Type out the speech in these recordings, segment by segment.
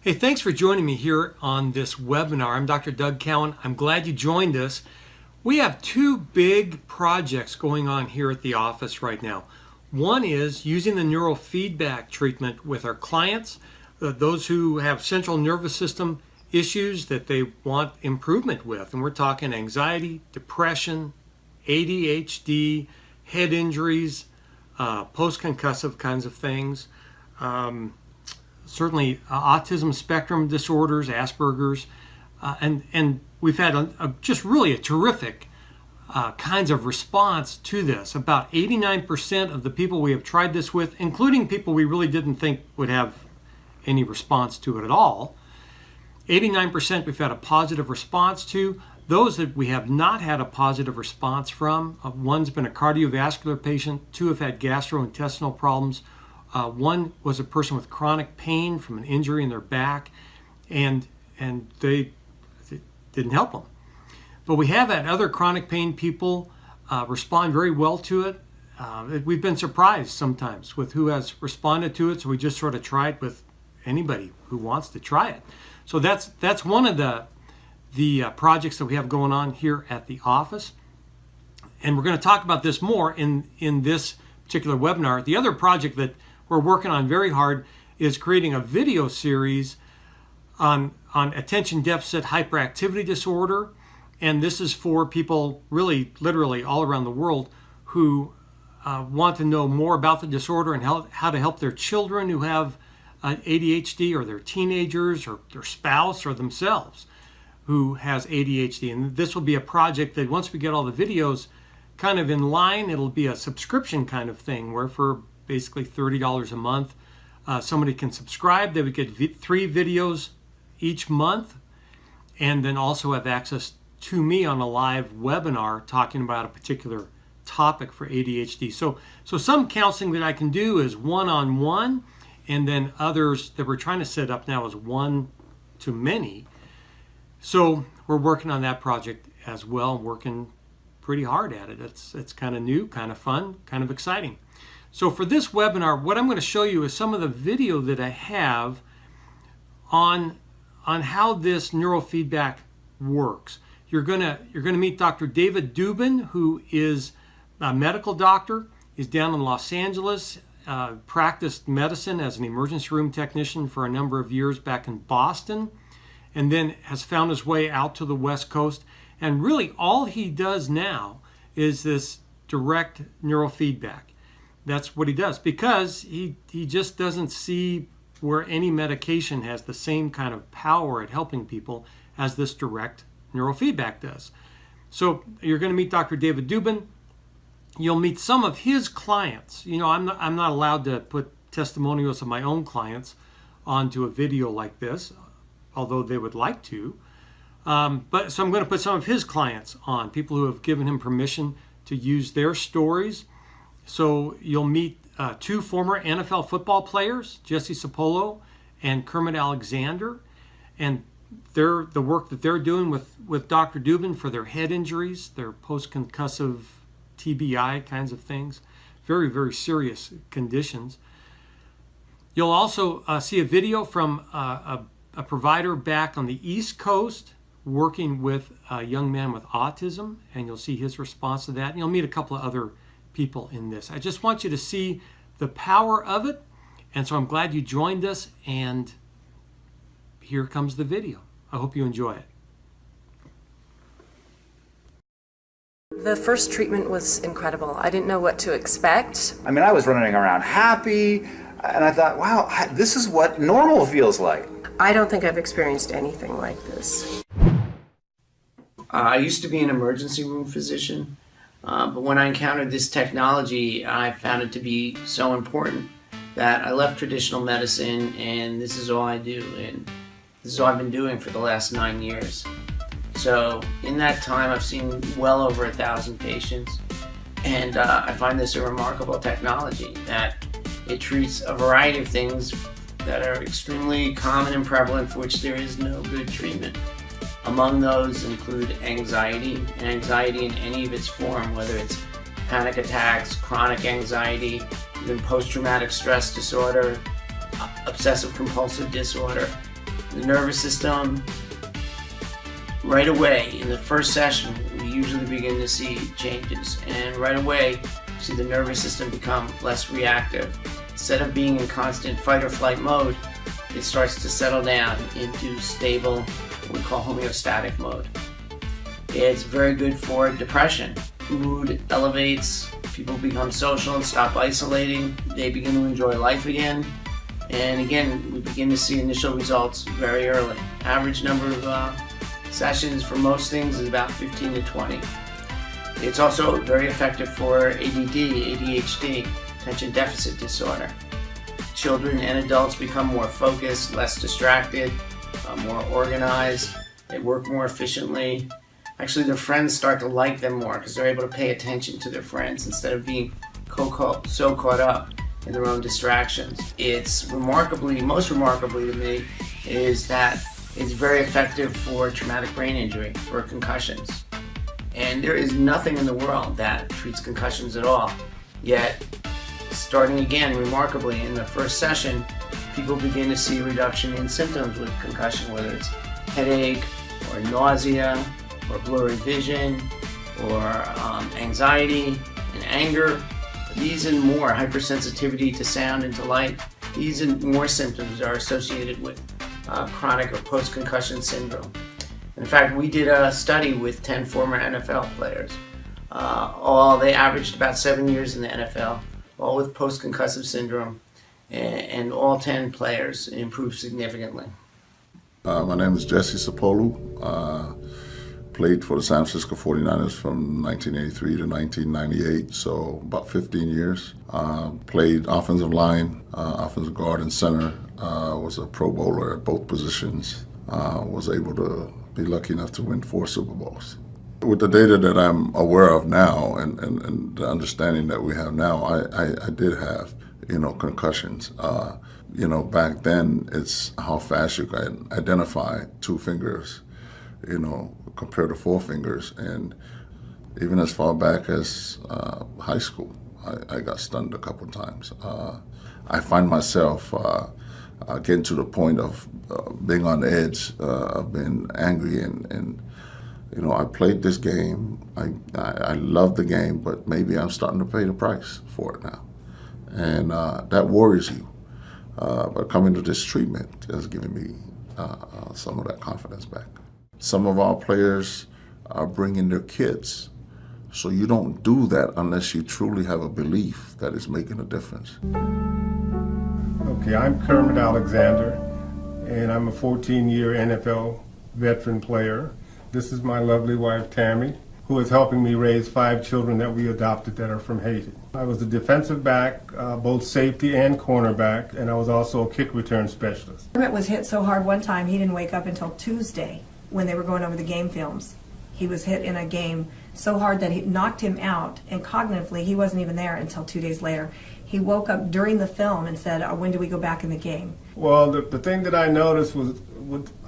Hey, thanks for joining me here on this webinar. I'm Dr. Doug Cowan. I'm glad you joined us. We have two big projects going on here at the office right now. One is using the neurofeedback treatment with our clients, those who have central nervous system issues that they want improvement with. And we're talking anxiety, depression, ADHD, head injuries, post-concussive kinds of things. Certainly autism spectrum disorders, Asperger's, and we've had just really a terrific kinds of response to this. About 89% of the people we have tried this with, including people we really didn't think would have any response to it at all, 89% we've had a positive response to. Those that we have not had a positive response from, one's been a cardiovascular patient, two have had gastrointestinal problems. One was a person with chronic pain from an injury in their back, and they didn't help them. But we have had other chronic pain people respond very well to it. We've been surprised sometimes with who has responded to it, so we just sort of try it with anybody who wants to try it. So that's one of the projects that we have going on here at the office, and we're going to talk about this more in this particular webinar. The other project that we're working on very hard is creating a video series on attention deficit hyperactivity disorder. And this is for people really literally all around the world who want to know more about the disorder and how to help their children who have ADHD, or their teenagers, or their spouse, or themselves who has ADHD. And this will be a project that once we get all the videos kind of in line, it'll be a subscription kind of thing where for basically $30 a month, somebody can subscribe. They would get 3 videos each month, and then also have access to me on a live webinar talking about a particular topic for ADHD. So some counseling that I can do is one-on-one, and then others that we're trying to set up now is one-to-many. So we're working on that project as well, working pretty hard at it. It's kind of new, kind of fun, kind of exciting. So for this webinar, what I'm going to show you is some of the video that I have on how this neurofeedback works. You're going to meet Dr. David Dubin, who is a medical doctor. He's down in Los Angeles, practiced medicine as an emergency room technician for a number of years back in Boston, and then has found his way out to the West Coast. And really all he does now is this direct neurofeedback. That's what he does, because he just doesn't see where any medication has the same kind of power at helping people as this direct neurofeedback does. So you're going to meet Dr. David Dubin. You'll meet some of his clients. You know, I'm not allowed to put testimonials of my own clients onto a video like this, although they would like to. So I'm going to put some of his clients on, people who have given him permission to use their stories. So you'll meet 2 former NFL football players, Jesse Sapolu and Kirk Alexander, and the work that they're doing with Dr. Dubin for their head injuries, their post-concussive TBI kinds of things, very, very serious conditions. You'll also see a video from a provider back on the East Coast working with a young man with autism, and you'll see his response to that. And you'll meet a couple of other people in this. I just want you to see the power of it, and so I'm glad you joined us, and here comes the video. I hope you enjoy it. The first treatment was incredible. I didn't know what to expect. I mean, I was running around happy, and I thought, wow, this is what normal feels like. I don't think I've experienced anything like this. I used to be an emergency room physician, but when I encountered this technology, I found it to be so important that I left traditional medicine, and this is all I do, and this is all I've been doing for the last 9 years. So in that time, I've seen well over 1,000 patients, and I find this a remarkable technology that it treats a variety of things that are extremely common and prevalent for which there is no good treatment. Among those include anxiety, and anxiety in any of its form, whether it's panic attacks, chronic anxiety, even post-traumatic stress disorder, obsessive compulsive disorder. The nervous system, right away in the first session, we usually begin to see changes, and right away see the nervous system become less reactive. Instead of being in constant fight or flight mode, it starts to settle down into stable, what we call homeostatic mode. It's very good for depression. Mood elevates, people become social and stop isolating, they begin to enjoy life again, and again, we begin to see initial results very early. Average number of sessions for most things is about 15 to 20. It's also very effective for ADD, ADHD, attention deficit disorder. Children and adults become more focused, less distracted, more organized, they work more efficiently. Actually, their friends start to like them more because they're able to pay attention to their friends instead of being so caught up in their own distractions. It's most remarkably to me, is that it's very effective for traumatic brain injury, for concussions. And there is nothing in the world that treats concussions at all. Yet, starting again remarkably in the first session, people begin to see a reduction in symptoms with concussion, whether it's headache or nausea or blurry vision or anxiety and anger. These and more, hypersensitivity to sound and to light, these and more symptoms are associated with chronic or post-concussion syndrome. In fact, we did a study with 10 former NFL players. They averaged about 7 years in the NFL, all with post-concussive syndrome, and all 10 players improved significantly. My name is Jesse Sapolu. Played for the San Francisco 49ers from 1983 to 1998, so about 15 years. Played offensive line, offensive guard and center. Was a Pro Bowler at both positions. Was able to be lucky enough to win 4 Super Bowls. With the data that I'm aware of now and the understanding that we have now, I did have, concussions. Back then, it's how fast you can identify 2 fingers, compared to 4 fingers. And even as far back as high school, I got stunned a couple of times. I find myself getting to the point of being on the edge, of being angry, and I played this game. I love the game, but maybe I'm starting to pay the price for it now. And that worries you. But coming to this treatment has given me some of that confidence back. Some of our players are bringing their kids. So you don't do that unless you truly have a belief that it's making a difference. Okay, I'm Kirk Alexander, and I'm a 14-year NFL veteran player. This is my lovely wife, Tammy, who is helping me raise 5 children that we adopted that are from Haiti. I was a defensive back, both safety and cornerback, and I was also a kick return specialist. Kermit was hit so hard one time he didn't wake up until Tuesday when they were going over the game films. He was hit in a game so hard that it knocked him out, and cognitively he wasn't even there until 2 days later. He woke up during the film and said, when do we go back in the game? Well, the thing that I noticed was,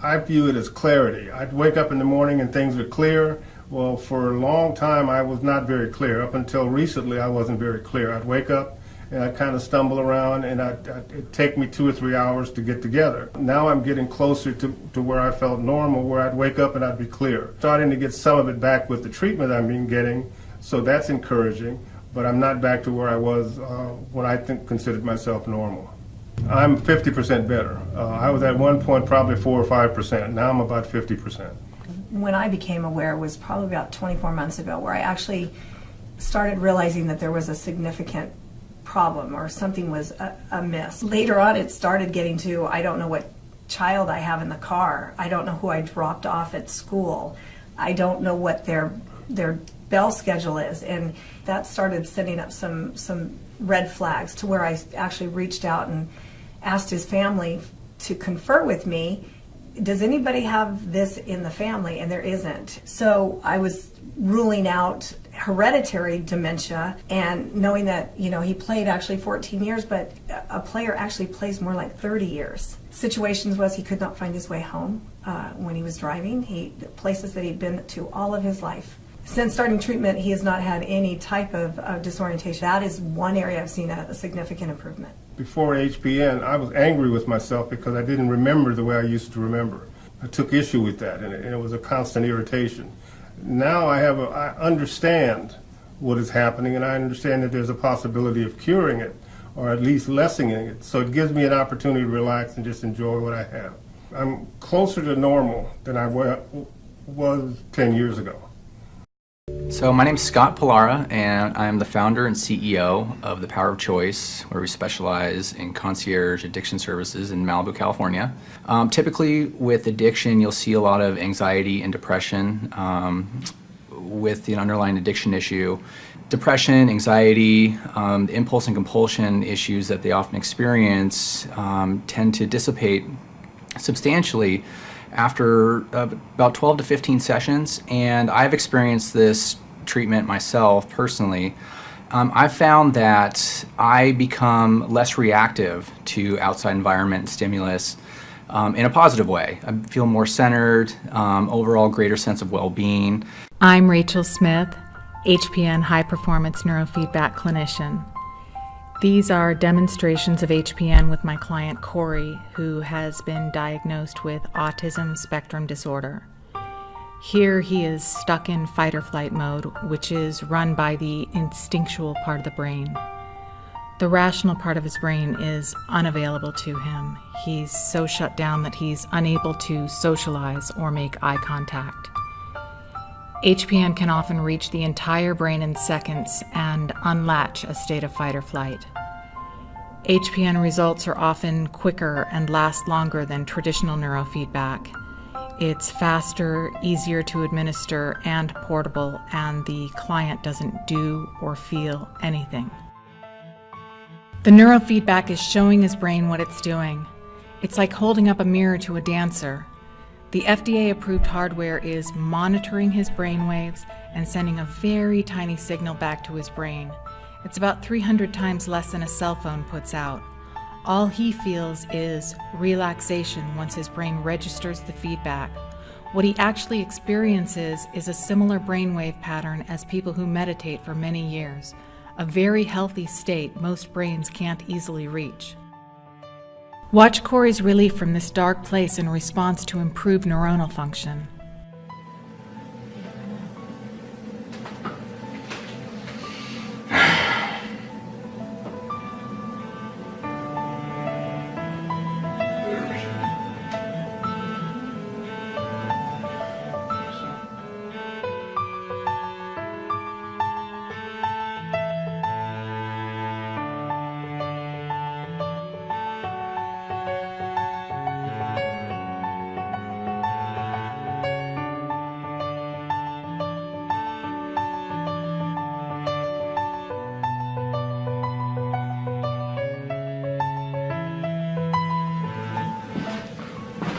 I view it as clarity. I'd wake up in the morning and things were clear. Well, for a long time I was not very clear. Up until recently I wasn't very clear. I'd wake up and I'd kind of stumble around, and it'd take me 2 or 3 hours to get together. Now I'm getting closer to where I felt normal, where I'd wake up and I'd be clear. Starting to get some of it back with the treatment I've been getting, so that's encouraging, but I'm not back to where I was when I considered myself normal. I'm 50% better. I was at one point probably 4 or 5%. Now I'm about 50%. When I became aware was probably about 24 months ago, where I actually started realizing that there was a significant problem or something was amiss. Later on it started getting to, I don't know what child I have in the car. I don't know who I dropped off at school. I don't know what their bell schedule is. And that started setting up some red flags to where I actually reached out and asked his family to confer with me. Does anybody have this in the family? And there isn't. So I was ruling out hereditary dementia, and knowing that, he played actually 14 years, but a player actually plays more like 30 years. Situations was he could not find his way home when he was driving. Places that he'd been to all of his life. Since starting treatment, he has not had any type of disorientation. That is one area I've seen a significant improvement. Before HPN, I was angry with myself because I didn't remember the way I used to remember. I took issue with that, and it was a constant irritation. Now I understand what is happening, and I understand that there's a possibility of curing it, or at least lessening it. So it gives me an opportunity to relax and just enjoy what I have. I'm closer to normal than I was 10 years ago. So my name's Scott Polara, and I'm the founder and CEO of The Power of Choice, where we specialize in concierge addiction services in Malibu, California. Typically with addiction, you'll see a lot of anxiety and depression with the underlying addiction issue. Depression, anxiety, the impulse and compulsion issues that they often experience tend to dissipate substantially after about 12 to 15 sessions, and I've experienced this treatment myself personally. I've found that I become less reactive to outside environment and stimulus in a positive way. I feel more centered, overall greater sense of well-being. I'm Rachel Smith, HPN High Performance Neurofeedback Clinician. These are demonstrations of HPN with my client Corey, who has been diagnosed with autism spectrum disorder. Here he is stuck in fight or flight mode, which is run by the instinctual part of the brain. The rational part of his brain is unavailable to him. He's so shut down that he's unable to socialize or make eye contact. HPN can often reach the entire brain in seconds and unlatch a state of fight or flight. HPN results are often quicker and last longer than traditional neurofeedback. It's faster, easier to administer, and portable, and the client doesn't do or feel anything. The neurofeedback is showing his brain what it's doing. It's like holding up a mirror to a dancer. The FDA-approved hardware is monitoring his brain waves and sending a very tiny signal back to his brain. It's about 300 times less than a cell phone puts out. All he feels is relaxation once his brain registers the feedback. What he actually experiences is a similar brainwave pattern as people who meditate for many years, a very healthy state most brains can't easily reach. Watch Corey's relief from this dark place in response to improved neuronal function.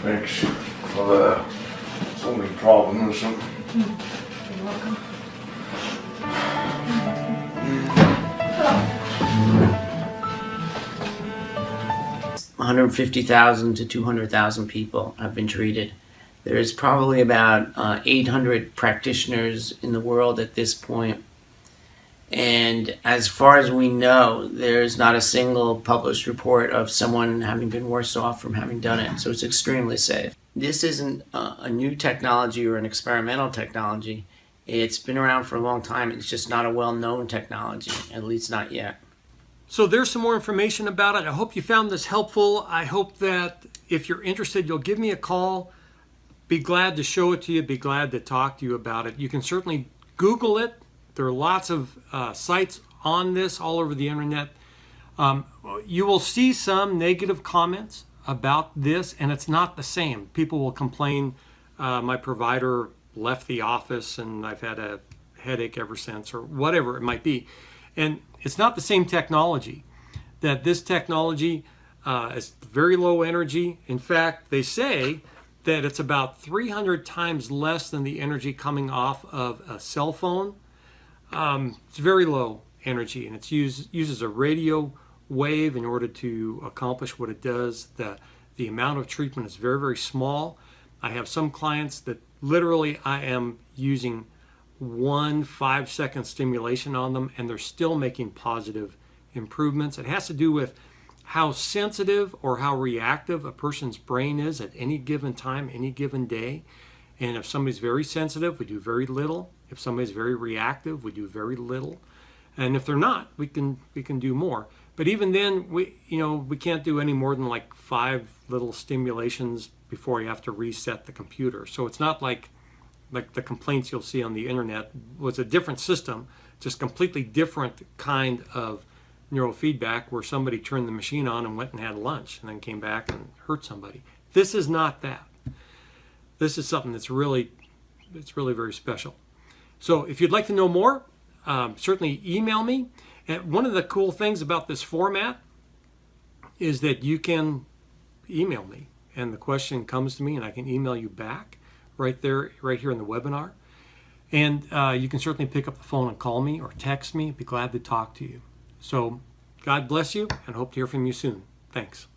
Thanks for the solving problem or something. You're welcome. 150,000 to 200,000 people have been treated. There's probably about 800 practitioners in the world at this point. And as far as we know, there's not a single published report of someone having been worse off from having done it. So it's extremely safe. This isn't a new technology or an experimental technology. It's been around for a long time. It's just not a well-known technology, at least not yet. So there's some more information about it. I hope you found this helpful. I hope that if you're interested, you'll give me a call. Be glad to show it to you. Be glad to talk to you about it. You can certainly Google it. There are lots of sites on this all over the internet. You will see some negative comments about this, and it's not the same. People will complain, my provider left the office and I've had a headache ever since, or whatever it might be. And it's not the same technology. That this technology is very low energy. In fact, they say that it's about 300 times less than the energy coming off of a cell phone. It's very low energy, and it uses a radio wave in order to accomplish what it does. The amount of treatment is very, very small. I have some clients that literally I am using 1 5-second stimulation on them, and they're still making positive improvements. It has to do with how sensitive or how reactive a person's brain is at any given time, any given day. And if somebody's very sensitive, we do very little. If somebody's very reactive, we do very little. And if they're not, we can do more. But even then, we can't do any more than like 5 little stimulations before you have to reset the computer. So it's not like the complaints you'll see on the internet was a different system, just completely different kind of neurofeedback where somebody turned the machine on and went and had lunch and then came back and hurt somebody. This is not that. This is something that's really very special. So if you'd like to know more, certainly email me. And one of the cool things about this format is that you can email me and the question comes to me and I can email you back right here in the webinar. And you can certainly pick up the phone and call me or text me. I'd be glad to talk to you. So God bless you and hope to hear from you soon. Thanks.